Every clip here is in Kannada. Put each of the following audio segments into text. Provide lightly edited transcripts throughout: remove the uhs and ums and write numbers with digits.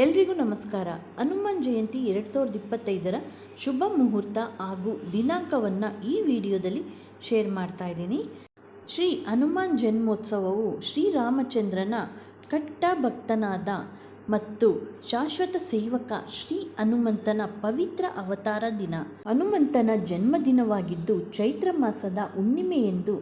ಎಲ್ರಿಗೂ ನಮಸ್ಕಾರ. ಹನುಮಾನ್ ಜಯಂತಿ 2025ರ ಶುಭ ಮುಹೂರ್ತ ಹಾಗೂ ದಿನಾಂಕವನ್ನು ಈ ವಿಡಿಯೋದಲ್ಲಿ ಶೇರ್ ಮಾಡ್ತಾ ಇದ್ದೀನಿ. ಶ್ರೀ ಹನುಮಾನ್ ಜನ್ಮೋತ್ಸವವು ಶ್ರೀರಾಮಚಂದ್ರನ ಕಟ್ಟ ಭಕ್ತನಾದ ಮತ್ತು ಶಾಶ್ವತ ಸೇವಕ ಶ್ರೀ ಹನುಮಂತನ ಪವಿತ್ರ ಅವತಾರ ದಿನ. ಹನುಮಂತನ ಜನ್ಮದಿನವಾಗಿದ್ದು ಚೈತ್ರ ಮಾಸದ ಹುಣ್ಣಿಮೆಯೆಂದು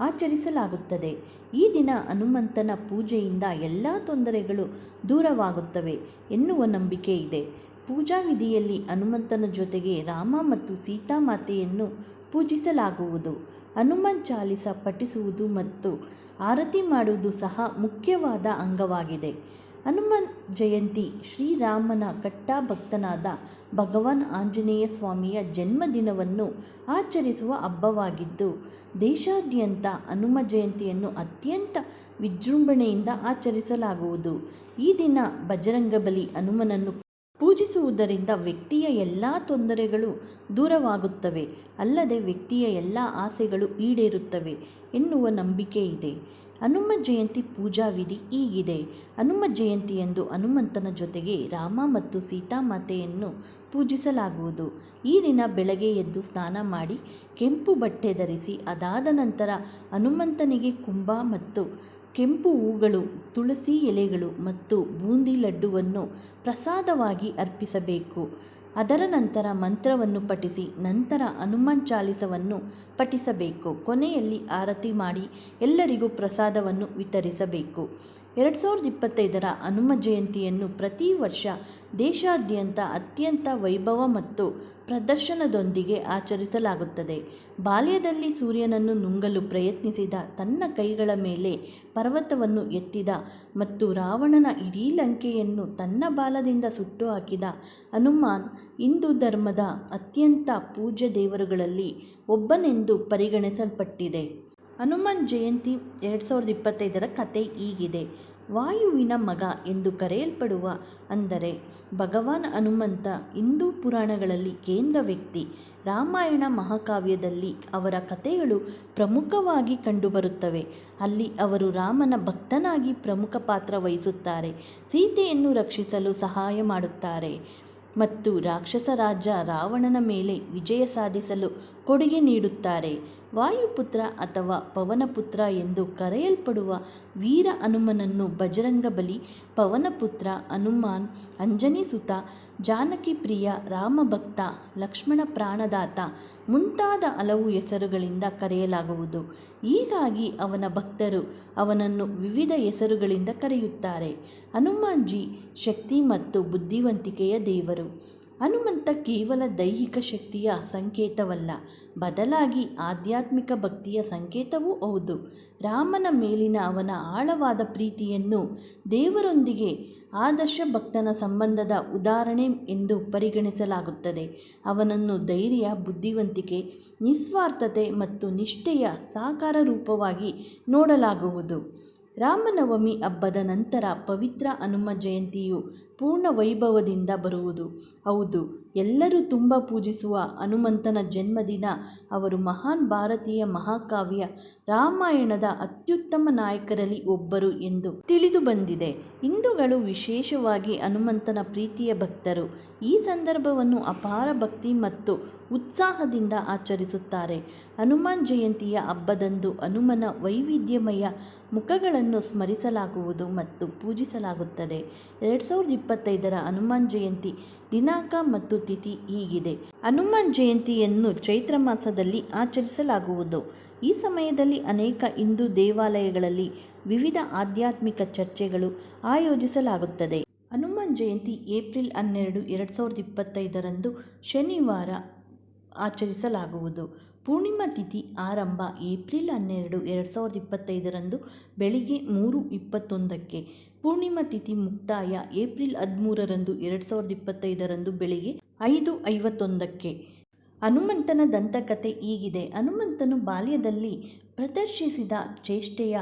ಆಚರಿಸಲಾಗುತ್ತದೆ. ಈ ದಿನ ಹನುಮಂತನ ಪೂಜೆಯಿಂದ ಎಲ್ಲ ತೊಂದರೆಗಳು ದೂರವಾಗುತ್ತವೆ ಎನ್ನುವ ನಂಬಿಕೆ ಇದೆ. ಪೂಜಾ ವಿಧಿಯಲ್ಲಿ ಹನುಮಂತನ ಜೊತೆಗೆ ರಾಮ ಮತ್ತು ಸೀತಾಮಾತೆಯನ್ನು ಪೂಜಿಸಲಾಗುವುದು. ಹನುಮಾನ್ ಚಾಲಿಸ ಪಠಿಸುವುದು ಮತ್ತು ಆರತಿ ಮಾಡುವುದು ಸಹ ಮುಖ್ಯವಾದ ಅಂಗವಾಗಿದೆ. ಹನುಮಾನ್ ಜಯಂತಿ ಶ್ರೀರಾಮನ ಕಟ್ಟ ಭಕ್ತನಾದ ಭಗವಾನ್ ಆಂಜನೇಯ ಸ್ವಾಮಿಯ ಜನ್ಮದಿನವನ್ನು ಆಚರಿಸುವ ಹಬ್ಬವಾಗಿದ್ದು, ದೇಶಾದ್ಯಂತ ಹನುಮ ಜಯಂತಿಯನ್ನು ಅತ್ಯಂತ ವಿಜೃಂಭಣೆಯಿಂದ ಆಚರಿಸಲಾಗುವುದು. ಈ ದಿನ ಬಜರಂಗಬಲಿ ಹನುಮನನ್ನು ಪೂಜಿಸುವುದರಿಂದ ವ್ಯಕ್ತಿಯ ಎಲ್ಲ ತೊಂದರೆಗಳು ದೂರವಾಗುತ್ತವೆ, ಅಲ್ಲದೆ ವ್ಯಕ್ತಿಯ ಎಲ್ಲ ಆಸೆಗಳು ಈಡೇರುತ್ತವೆ ಎನ್ನುವ ನಂಬಿಕೆ ಇದೆ. ಹನುಮ ಜಯಂತಿ ಪೂಜಾ ವಿಧಿ ಹೀಗಿದೆ. ಹನುಮ ಜಯಂತಿಯಂದು ಹನುಮಂತನ ಜೊತೆಗೆ ರಾಮ ಮತ್ತು ಸೀತಾಮಾತೆಯನ್ನು ಪೂಜಿಸಲಾಗುವುದು. ಈ ದಿನ ಬೆಳಗ್ಗೆ ಎದ್ದು ಸ್ನಾನ ಮಾಡಿ ಕೆಂಪು ಬಟ್ಟೆ ಧರಿಸಿ ಅದಾದ ನಂತರ ಹನುಮಂತನಿಗೆ ಕುಂಭ ಮತ್ತು ಕೆಂಪು ಹೂಗಳು, ತುಳಸಿ ಎಲೆಗಳು ಮತ್ತು ಬೂಂದಿ ಲಡ್ಡುವನ್ನು ಪ್ರಸಾದವಾಗಿ ಅರ್ಪಿಸಬೇಕು. ಅದರ ನಂತರ ಮಂತ್ರವನ್ನು ಪಠಿಸಿ ನಂತರ ಹನುಮಾನ್ ಚಾಲಿಸವನ್ನು ಪಠಿಸಬೇಕು. ಕೊನೆಯಲ್ಲಿ ಆರತಿ ಮಾಡಿ ಎಲ್ಲರಿಗೂ ಪ್ರಸಾದವನ್ನು ವಿತರಿಸಬೇಕು. 2025ರ ಹನುಮ ಜಯಂತಿಯನ್ನು ಪ್ರತಿ ವರ್ಷ ದೇಶಾದ್ಯಂತ ಅತ್ಯಂತ ವೈಭವ ಮತ್ತು ಪ್ರದರ್ಶನದೊಂದಿಗೆ ಆಚರಿಸಲಾಗುತ್ತದೆ. ಬಾಲ್ಯದಲ್ಲಿ ಸೂರ್ಯನನ್ನು ನುಂಗಲು ಪ್ರಯತ್ನಿಸಿದ, ತನ್ನ ಕೈಗಳ ಮೇಲೆ ಪರ್ವತವನ್ನು ಎತ್ತಿದ ಮತ್ತು ರಾವಣನ ಇಡೀ ಲಂಕೆಯನ್ನು ತನ್ನ ಬಾಲದಿಂದ ಸುಟ್ಟು ಹಾಕಿದ ಹನುಮಾನ್ ಹಿಂದೂ ಧರ್ಮದ ಅತ್ಯಂತ ಪೂಜ್ಯ ದೇವರುಗಳಲ್ಲಿ ಒಬ್ಬನೆಂದು ಪರಿಗಣಿಸಲ್ಪಟ್ಟಿದೆ. ಹನುಮಾನ್ ಜಯಂತಿ 2025ರ ಕಥೆ ಹೀಗಿದೆ. ವಾಯುವಿನ ಮಗ ಎಂದು ಕರೆಯಲ್ಪಡುವ ಅಂದರೆ ಭಗವಾನ್ ಹನುಮಂತ ಹಿಂದೂ ಪುರಾಣಗಳಲ್ಲಿ ಕೇಂದ್ರ ವ್ಯಕ್ತಿ. ರಾಮಾಯಣ ಮಹಾಕಾವ್ಯದಲ್ಲಿ ಅವರ ಕಥೆಗಳು ಪ್ರಮುಖವಾಗಿ ಕಂಡುಬರುತ್ತವೆ. ಅಲ್ಲಿ ಅವರು ರಾಮನ ಭಕ್ತನಾಗಿ ಪ್ರಮುಖ ಪಾತ್ರ ವಹಿಸುತ್ತಾರೆ, ಸೀತೆಯನ್ನು ರಕ್ಷಿಸಲು ಸಹಾಯ ಮಾಡುತ್ತಾರೆ ಮತ್ತು ರಾಕ್ಷಸ ರಾಜ ರಾವಣನ ಮೇಲೆ ವಿಜಯ ಸಾಧಿಸಲು ಕೊಡುಗೆ ನೀಡುತ್ತಾರೆ. ವಾಯುಪುತ್ರ ಅಥವಾ ಪವನಪುತ್ರ ಎಂದು ಕರೆಯಲ್ಪಡುವ ವೀರ ಹನುಮನನ್ನು ಬಜರಂಗಬಲಿ, ಪವನಪುತ್ರ ಹನುಮಾನ್, ಅಂಜನಿ ಸುತ, ಜಾನಕಿ ಪ್ರಿಯ, ರಾಮಭಕ್ತ, ಲಕ್ಷ್ಮಣ ಪ್ರಾಣದಾತ ಮುಂತಾದ ಹಲವು ಹೆಸರುಗಳಿಂದ ಕರೆಯಲಾಗುವುದು. ಹೀಗಾಗಿ ಅವನ ಭಕ್ತರು ಅವನನ್ನು ವಿವಿಧ ಹೆಸರುಗಳಿಂದ ಕರೆಯುತ್ತಾರೆ. ಹನುಮಾನ್ಜಿ ಶಕ್ತಿ ಮತ್ತು ಬುದ್ಧಿವಂತಿಕೆಯ ದೇವರು. ಹನುಮಂತ ಕೇವಲ ದೈಹಿಕ ಶಕ್ತಿಯ ಸಂಕೇತವಲ್ಲ, ಬದಲಾಗಿ ಆಧ್ಯಾತ್ಮಿಕ ಭಕ್ತಿಯ ಸಂಕೇತವೂ ಹೌದು. ರಾಮನ ಮೇಲಿನ ಅವನ ಆಳವಾದ ಪ್ರೀತಿಯನ್ನು ದೇವರೊಂದಿಗೆ ಆದರ್ಶ ಭಕ್ತನ ಸಂಬಂಧದ ಉದಾಹರಣೆ ಎಂದು ಪರಿಗಣಿಸಲಾಗುತ್ತದೆ. ಅವನನ್ನು ಧೈರ್ಯ, ಬುದ್ಧಿವಂತಿಕೆ, ನಿಸ್ವಾರ್ಥತೆ ಮತ್ತು ನಿಷ್ಠೆಯ ಸಾಕಾರ ರೂಪವಾಗಿ ನೋಡಲಾಗುವುದು. ರಾಮನವಮಿ ಹಬ್ಬದ ನಂತರ ಪವಿತ್ರ ಹನುಮ ಜಯಂತಿಯು ಪೂರ್ಣ ವೈಭವದಿಂದ ಬರುವುದು. ಹೌದು, ಎಲ್ಲರೂ ತುಂಬ ಪೂಜಿಸುವ ಹನುಮಂತನ ಜನ್ಮದಿನ ಅವರು ಮಹಾನ್ ಭಾರತೀಯ ಮಹಾಕಾವ್ಯ ರಾಮಾಯಣದ ಅತ್ಯುತ್ತಮ ನಾಯಕರಲ್ಲಿ ಒಬ್ಬರು ಎಂದು ತಿಳಿದು ಬಂದಿದೆ. ಹಿಂದೂಗಳು ವಿಶೇಷವಾಗಿ ಹನುಮಂತನ ಪ್ರೀತಿಯ ಭಕ್ತರು. ಈ ಸಂದರ್ಭವನ್ನು ಅಪಾರ ಭಕ್ತಿ ಮತ್ತು ಉತ್ಸಾಹದಿಂದ ಆಚರಿಸುತ್ತಾರೆ. ಹನುಮಾನ್ ಜಯಂತಿಯ ಹಬ್ಬದಂದು ಹನುಮನ ವೈವಿಧ್ಯಮಯ ಮುಖಗಳನ್ನು ಸ್ಮರಿಸಲಾಗುವುದು ಮತ್ತು ಪೂಜಿಸಲಾಗುತ್ತದೆ. 2025ರ ಹನುಮಾನ್ ಜಯಂತಿ ದಿನಾಂಕ ಮತ್ತು ತಿಥಿ ಹೀಗಿದೆ. ಹನುಮಾನ್ ಜಯಂತಿಯನ್ನು ಚೈತ್ರ ಮಾಸದಲ್ಲಿ ಆಚರಿಸಲಾಗುವುದು. ಈ ಸಮಯದಲ್ಲಿ ಅನೇಕ ಹಿಂದೂ ದೇವಾಲಯಗಳಲ್ಲಿ ವಿವಿಧ ಆಧ್ಯಾತ್ಮಿಕ ಚರ್ಚೆಗಳು ಆಯೋಜಿಸಲಾಗುತ್ತದೆ. ಹನುಮಾನ್ ಜಯಂತಿ ಏಪ್ರಿಲ್ 12, 2025ರಂದು ಶನಿವಾರ ಆಚರಿಸಲಾಗುವುದು. ಪೂರ್ಣಿಮಾ ತಿಥಿ ಆರಂಭ ಏಪ್ರಿಲ್ 12, 2025ರಂದು ಬೆಳಿಗ್ಗೆ 3:21ಕ್ಕೆ. ಪೂರ್ಣಿಮಾ ತಿಥಿ ಮುಕ್ತಾಯ ಏಪ್ರಿಲ್ 13ರಂದು 2025ರಂದು ಬೆಳಿಗ್ಗೆ 5:51ಕ್ಕೆ. ಹನುಮಂತನ ದಂತಕಥೆ ಹೀಗಿದೆ. ಹನುಮಂತನು ಬಾಲ್ಯದಲ್ಲಿ ಪ್ರದರ್ಶಿಸಿದ ಚೇಷ್ಟೆಯ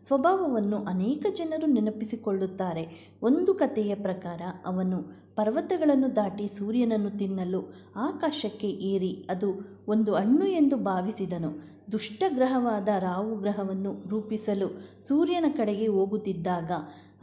ಸ್ವಭಾವವನ್ನು ಅನೇಕ ಜನರು ನೆನಪಿಸಿಕೊಳ್ಳುತ್ತಾರೆ. ಒಂದು ಕಥೆಯ ಪ್ರಕಾರ ಅವನು ಪರ್ವತಗಳನ್ನು ದಾಟಿ ಸೂರ್ಯನನ್ನು ತಿನ್ನಲು ಆಕಾಶಕ್ಕೆ ಏರಿ ಅದು ಒಂದು ಹಣ್ಣು ಎಂದು ಭಾವಿಸಿದನು. ದುಷ್ಟ ಗ್ರಹವಾದ ರಾಹು ಗ್ರಹವನ್ನು ರೂಪಿಸಲು ಸೂರ್ಯನ ಕಡೆಗೆ ಹೋಗುತ್ತಿದ್ದಾಗ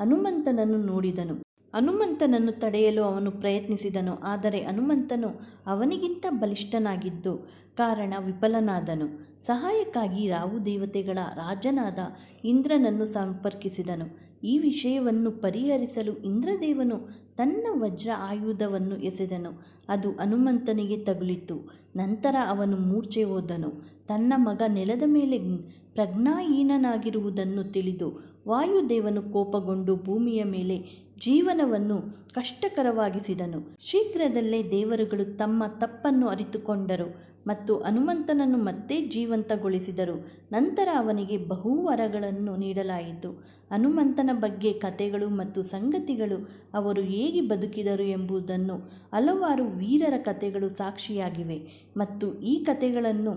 ಹನುಮಂತನನ್ನು ನೋಡಿದನು. ಹನುಮಂತನನ್ನು ತಡೆಯಲು ಅವನು ಪ್ರಯತ್ನಿಸಿದನು, ಆದರೆ ಹನುಮಂತನು ಅವನಿಗಿಂತ ಬಲಿಷ್ಠನಾಗಿದ್ದು ಕಾರಣ ವಿಫಲನಾದನು. ಸಹಾಯಕ್ಕಾಗಿ ರಾಹು ದೇವತೆಗಳ ರಾಜನಾದ ಇಂದ್ರನನ್ನು ಸಂಪರ್ಕಿಸಿದನು. ಈ ವಿಷಯವನ್ನು ಪರಿಹರಿಸಲು ಇಂದ್ರದೇವನು ತನ್ನ ವಜ್ರ ಆಯುಧವನ್ನು ಎಸೆದನು. ಅದು ಹನುಮಂತನಿಗೆ ತಗುಲಿತು. ನಂತರ ಅವನು ಮೂರ್ಛೆ ಹೋದನು. ತನ್ನ ಮಗ ನೆಲದ ಮೇಲೆ ಪ್ರಜ್ಞಾಹೀನನಾಗಿರುವುದನ್ನು ತಿಳಿದು ವಾಯುದೇವನು ಕೋಪಗೊಂಡು ಭೂಮಿಯ ಮೇಲೆ ಜೀವನವನ್ನು ಕಷ್ಟಕರವಾಗಿಸಿದನು. ಶೀಘ್ರದಲ್ಲೇ ದೇವರುಗಳು ತಮ್ಮ ತಪ್ಪನ್ನು ಅರಿತುಕೊಂಡರು ಮತ್ತು ಹನುಮಂತನನ್ನು ಮತ್ತೆ ಜೀವಂತಗೊಳಿಸಿದರು. ನಂತರ ಅವನಿಗೆ ಬಹು ವರಗಳನ್ನು ನೀಡಲಾಯಿತು. ಹನುಮಂತನ ಬಗ್ಗೆ ಕಥೆಗಳು ಮತ್ತು ಸಂಗತಿಗಳು, ಅವರು ಹೇಗೆ ಬದುಕಿದರು ಎಂಬುದನ್ನು ಹಲವಾರು ವೀರರ ಕಥೆಗಳು ಸಾಕ್ಷಿಯಾಗಿವೆ ಮತ್ತು ಈ ಕಥೆಗಳನ್ನು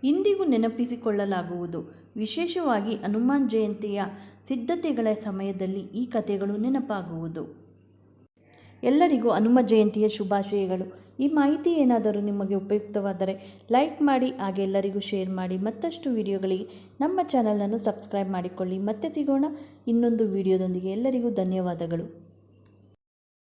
ಇಂದಿಗೂ ನೆನಪಿಸಿಕೊಳ್ಳಲಾಗುವುದು. ವಿಶೇಷವಾಗಿ ಹನುಮಾನ್ ಜಯಂತಿಯ ಸಿದ್ಧತೆಗಳ ಸಮಯದಲ್ಲಿ ಈ ಕಥೆಗಳು ನೆನಪಾಗುವುದು. ಎಲ್ಲರಿಗೂ ಹನುಮ ಜಯಂತಿಯ ಶುಭಾಶಯಗಳು. ಈ ಮಾಹಿತಿ ಏನಾದರೂ ನಿಮಗೆ ಉಪಯುಕ್ತವಾದರೆ ಲೈಕ್ ಮಾಡಿ, ಹಾಗೆ ಎಲ್ಲರಿಗೂ ಶೇರ್ ಮಾಡಿ. ಮತ್ತಷ್ಟು ವಿಡಿಯೋಗಳಿಗೆ ನಮ್ಮ ಚಾನಲನ್ನು ಸಬ್ಸ್ಕ್ರೈಬ್ ಮಾಡಿಕೊಳ್ಳಿ. ಮತ್ತೆ ಸಿಗೋಣ ಇನ್ನೊಂದು ವಿಡಿಯೋದೊಂದಿಗೆ. ಎಲ್ಲರಿಗೂ ಧನ್ಯವಾದಗಳು.